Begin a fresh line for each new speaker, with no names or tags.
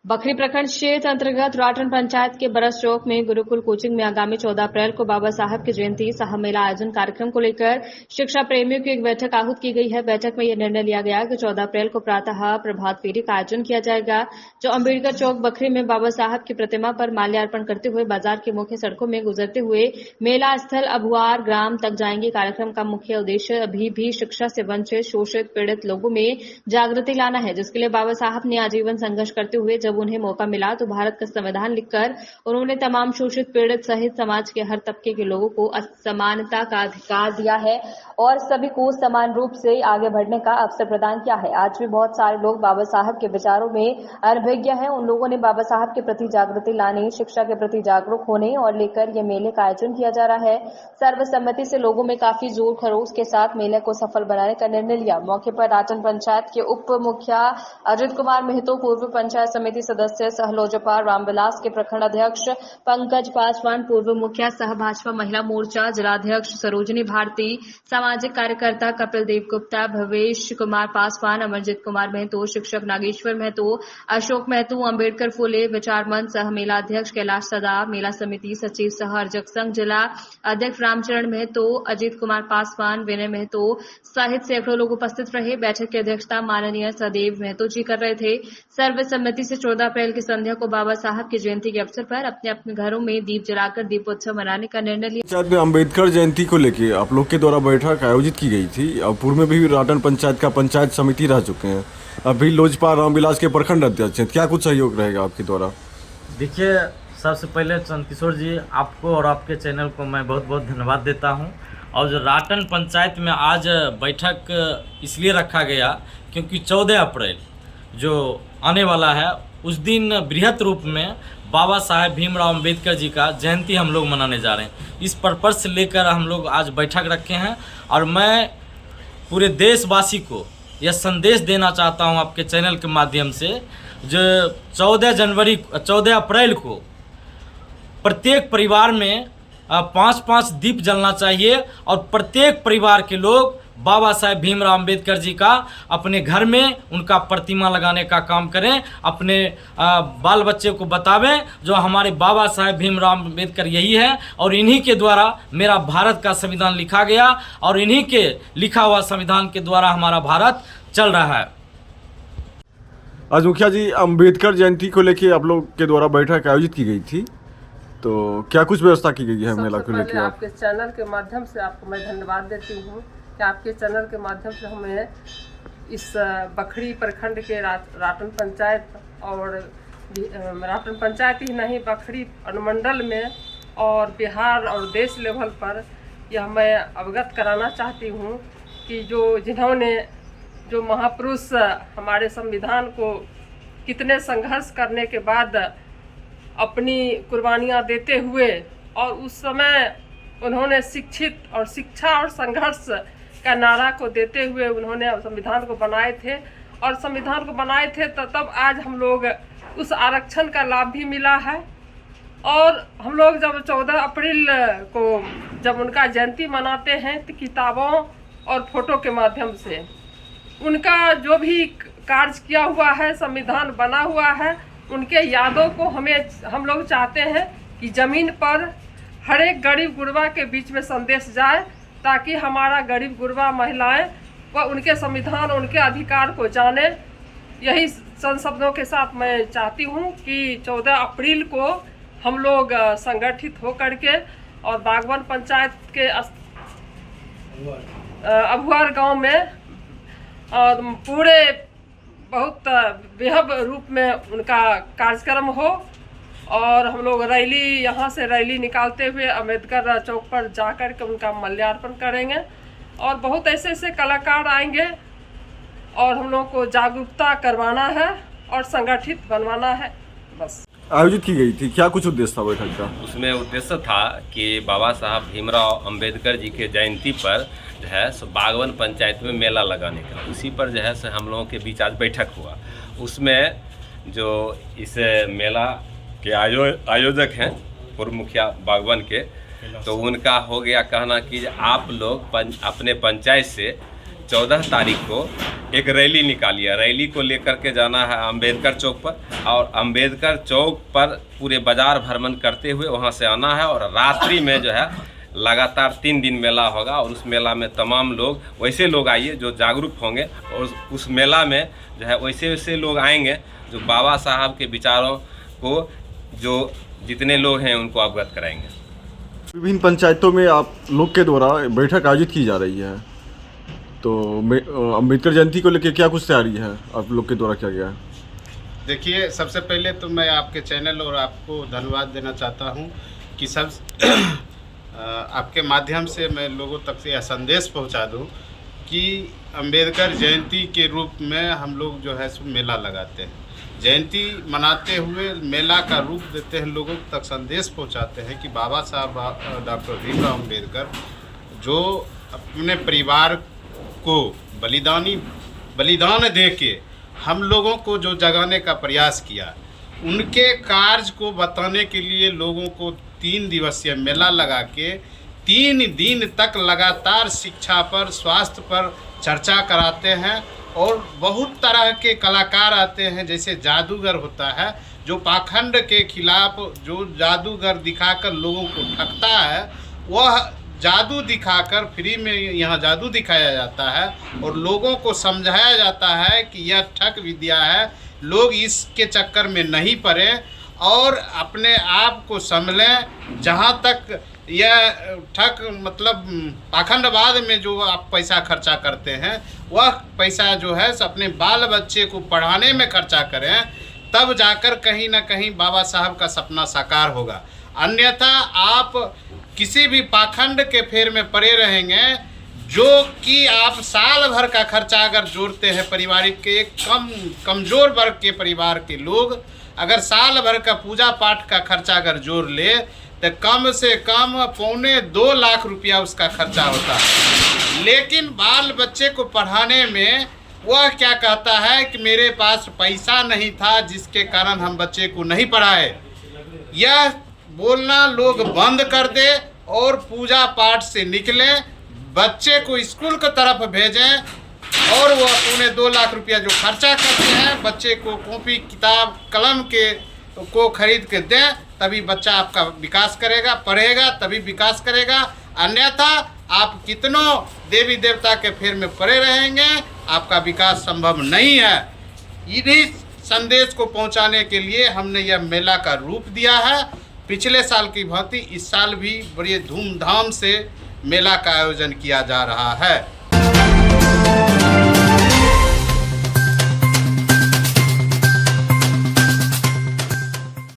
बखरी प्रखंड क्षेत्र अंतर्गत राटन पंचायत के बरस चौक में गुरुकुल कोचिंग में आगामी 14 अप्रैल को बाबा साहब की जयंती सह मेला आयोजन कार्यक्रम को लेकर शिक्षा प्रेमियों की एक बैठक आहूत की गई है। बैठक में यह निर्णय लिया गया कि 14 अप्रैल को प्रातः प्रभात फेरी का आयोजन किया जाएगा, जो अम्बेडकर चौक बखरी में बाबा साहब की प्रतिमा पर माल्यार्पण करते हुए बाजार की मुख्य सड़कों में गुजरते हुए मेला स्थल अभुआर ग्राम तक जाएंगे। कार्यक्रम का मुख्य उद्देश्य अभी भी शिक्षा से वंचित, शोषित, पीड़ित लोगों में जागृति लाना है, जिसके लिए बाबा साहब ने आजीवन संघर्ष करते हुए जब उन्हें मौका मिला तो भारत का संविधान लिखकर उन्होंने तमाम शोषित, पीड़ित सहित समाज के हर तबके के लोगों को समानता का अधिकार दिया है और सभी को समान रूप से आगे बढ़ने का अवसर प्रदान किया है। आज भी बहुत सारे लोग बाबा साहब के विचारों में अनभिज्ञ हैं। उन लोगों ने बाबा साहब के प्रति जागृति लाने, शिक्षा के प्रति जागरूक होने और लेकर ये मेले का आयोजन किया जा रहा है। सर्वसम्मति से लोगों में काफी जोर खरोश के साथ मेले को सफल बनाने का निर्णय लिया। मौके पर राटन पंचायत के उप मुखिया अजित कुमार मेहतो, पूर्व पंचायत समिति सदस्य सहलोजपा रामविलास के प्रखंड अध्यक्ष पंकज पासवान, पूर्व मुखिया सह भाजपा महिला मोर्चा जिलाध्यक्ष सरोजनी भारती, सामाजिक कार्यकर्ता कपिल देव गुप्ता, भवेश कुमार पासवान, अमरजीत कुमार मेहतो, शिक्षक नागेश्वर मेहतो, अशोक मेहतो, अम्बेडकर फुले विचार मंच सह मेला अध्यक्ष कैलाश सदा, मेला समिति सचिव सह अर्जक संघ जिला अध्यक्ष रामचरण मेहतो, अजीत कुमार पासवान, विनय मेहतो सहित सैकड़ों लोग उपस्थित रहे। बैठक की अध्यक्षता माननीय सदैव मेहतो जी कर रहे थे। सर्वसम्मति से 14 अप्रैल की संध्या को बाबा साहब की जयंती के अवसर पर अपने अपने घरों में दीप जलाकर दीपोत्सव मनाने का निर्णय लिया।
पंचायत में अम्बेडकर जयंती को लेकर आप लोग के द्वारा बैठक आयोजित की गई थी और पूर्व में भी राटन पंचायत का पंचायत समिति रह चुके हैं, अभी लोजपा रामविलास के प्रखंड अध्यक्ष हैं। क्या कुछ सहयोग रहेगा आपके द्वारा?
देखिए, सबसे पहले चंदकिशोर जी, आपको और आपके चैनल को मैं बहुत बहुत धन्यवाद देता हूं। और जो राटन पंचायत में आज बैठक इसलिए रखा गया क्योंकि 14 अप्रैल जो आने वाला है उस दिन बृहत रूप में बाबा साहेब भीमराव अंबेडकर जी का जयंती हम लोग मनाने जा रहे हैं। इस पर्पज से लेकर हम लोग आज बैठक रखे हैं और मैं पूरे देशवासी को यह संदेश देना चाहता हूं आपके चैनल के माध्यम से, जो 14 अप्रैल को प्रत्येक परिवार में 5-5 दीप जलना चाहिए और प्रत्येक परिवार के लोग बाबा साहेब भीमराव अंबेडकर जी का अपने घर में उनका प्रतिमा लगाने का काम करें, अपने बाल बच्चे को बतावें जो हमारे बाबा साहेब भीमराव अंबेडकर यही है और इन्हीं के द्वारा मेरा भारत का संविधान लिखा गया और इन्हीं के लिखा हुआ संविधान के द्वारा हमारा भारत चल रहा है।
आज मुखिया जी, अम्बेडकर जयंती को लेकर आप लोग के द्वारा बैठक आयोजित की गई थी, तो क्या कुछ व्यवस्था की गई है मेला को लेकर?
आपके चैनल के माध्यम से आपको मैं धन्यवाद देती हूँ कि आपके चैनल के माध्यम से हमें इस बखरी प्रखंड के राटन पंचायत और राटन पंचायत ही नहीं, बखरी अनुमंडल में और बिहार और देश लेवल पर यह मैं अवगत कराना चाहती हूँ कि जिन्होंने जो महापुरुष हमारे संविधान को कितने संघर्ष करने के बाद अपनी कुर्बानियाँ देते हुए और उस समय उन्होंने शिक्षित और शिक्षा और संघर्ष का नारा को देते हुए उन्होंने संविधान को बनाए थे और संविधान को बनाए थे तब आज हम लोग उस आरक्षण का लाभ भी मिला है। और हम लोग जब 14 अप्रैल को जब उनका जयंती मनाते हैं तो किताबों और फोटो के माध्यम से उनका जो भी कार्य किया हुआ है, संविधान बना हुआ है, उनके यादों को हम लोग चाहते हैं कि ज़मीन पर हर एक गरीब गुरबा के बीच में संदेश जाए ताकि हमारा गरीब गुरबा महिलाएं व उनके संविधान, उनके अधिकार को जाने। यही शब्दों के साथ मैं चाहती हूँ कि 14 अप्रैल को हम लोग संगठित होकर के और बागवान पंचायत के अभुआर गांव में पूरे बहुत बेहद रूप में उनका कार्यक्रम हो और हम लोग रैली, यहाँ से रैली निकालते हुए अम्बेडकर चौक पर जाकर के उनका माल्यार्पण करेंगे और बहुत ऐसे कलाकार आएंगे और हम लोग को जागरूकता करवाना है और संगठित बनवाना है। बस
आयोजित की गई थी, क्या कुछ उद्देश्य था बैठक का?
उसमें उद्देश्य था कि बाबा साहब भीमराव अंबेडकर जी के जयंती पर जो है सो बागवान पंचायत में मेला लगाने का, उसी पर जो है सो हम लोगों के बीच आज बैठक हुआ। उसमें जो इस मेला के आयोजक हैं पूर्व मुखिया बागवान के, तो उनका हो गया कहना कि आप लोग अपने पंचायत से 14 तारीख को एक रैली निकाली है। रैली को लेकर के जाना है अंबेडकर चौक पर, और अंबेडकर चौक पर पूरे बाजार भ्रमण करते हुए वहां से आना है, और रात्रि में जो है लगातार 3 दिन मेला होगा। और उस मेला में तमाम लोग, वैसे लोग आइए जो जागरूक होंगे, और उस मेला में जो है वैसे वैसे लोग आएंगे जो बाबा साहब के विचारों को, जो जितने लोग हैं उनको अवगत कराएंगे।
विभिन्न पंचायतों में आप लोग के द्वारा बैठक आयोजित की जा रही है, तो अम्बेडकर जयंती को लेकर क्या कुछ तैयारी है आप लोग के द्वारा किया गया है?
देखिए, सबसे पहले तो मैं आपके चैनल और आपको धन्यवाद देना चाहता हूं कि सब आपके माध्यम से मैं लोगों तक से यह संदेश पहुंचा दूं कि अंबेडकर जयंती के रूप में हम लोग जो है सो मेला लगाते हैं। जयंती मनाते हुए मेला का रूप देते हैं, लोगों तक संदेश पहुंचाते हैं कि बाबा साहब डॉक्टर भीमराव अम्बेडकर जो अपने परिवार को बलिदान दे के हम लोगों को जो जगाने का प्रयास किया, उनके कार्य को बताने के लिए लोगों को 3 दिवसीय मेला लगा के 3 दिन तक लगातार शिक्षा पर, स्वास्थ्य पर चर्चा कराते हैं। और बहुत तरह के कलाकार आते हैं, जैसे जादूगर होता है जो पाखंड के खिलाफ जो जादूगर दिखाकर लोगों को ठगता है, वह जादू दिखाकर फ्री में यहाँ जादू दिखाया जाता है और लोगों को समझाया जाता है कि यह ठग विद्या है, लोग इसके चक्कर में नहीं पड़े और अपने आप को संभलें। जहाँ तक यह ठग मतलब पाखंडवाद में जो आप पैसा खर्चा करते हैं, वह पैसा जो है अपने बाल बच्चे को पढ़ाने में खर्चा करें, तब जाकर कहीं ना कहीं बाबा साहब का सपना साकार होगा। अन्यथा आप किसी भी पाखंड के फेर में पड़े रहेंगे, जो कि आप साल भर का खर्चा अगर जोड़ते हैं, पारिवारिक के एक कमज़ोर वर्ग के परिवार के लोग अगर साल भर का पूजा पाठ का खर्चा अगर जोड़ ले तो कम से कम 2.25 लाख रुपया उसका खर्चा होता है। लेकिन बाल बच्चे को पढ़ाने में वह क्या कहता है कि मेरे पास पैसा नहीं था जिसके कारण हम बच्चे को नहीं पढ़ाए। यह बोलना लोग बंद कर दे और पूजा पाठ से निकलें, बच्चे को स्कूल की तरफ भेजें और वह 2.25 लाख रुपया जो खर्चा करते हैं, बच्चे को कॉपी किताब कलम को खरीद के दें, तभी बच्चा आपका विकास करेगा, पढ़ेगा तभी विकास करेगा। अन्यथा आप कितनों देवी देवता के फेर में पड़े रहेंगे, आपका विकास संभव नहीं है। इन्हीं संदेश को पहुंचाने के लिए हमने यह मेला का रूप दिया है। पिछले साल की भांति इस साल भी बड़े धूमधाम से मेला का आयोजन किया जा रहा है।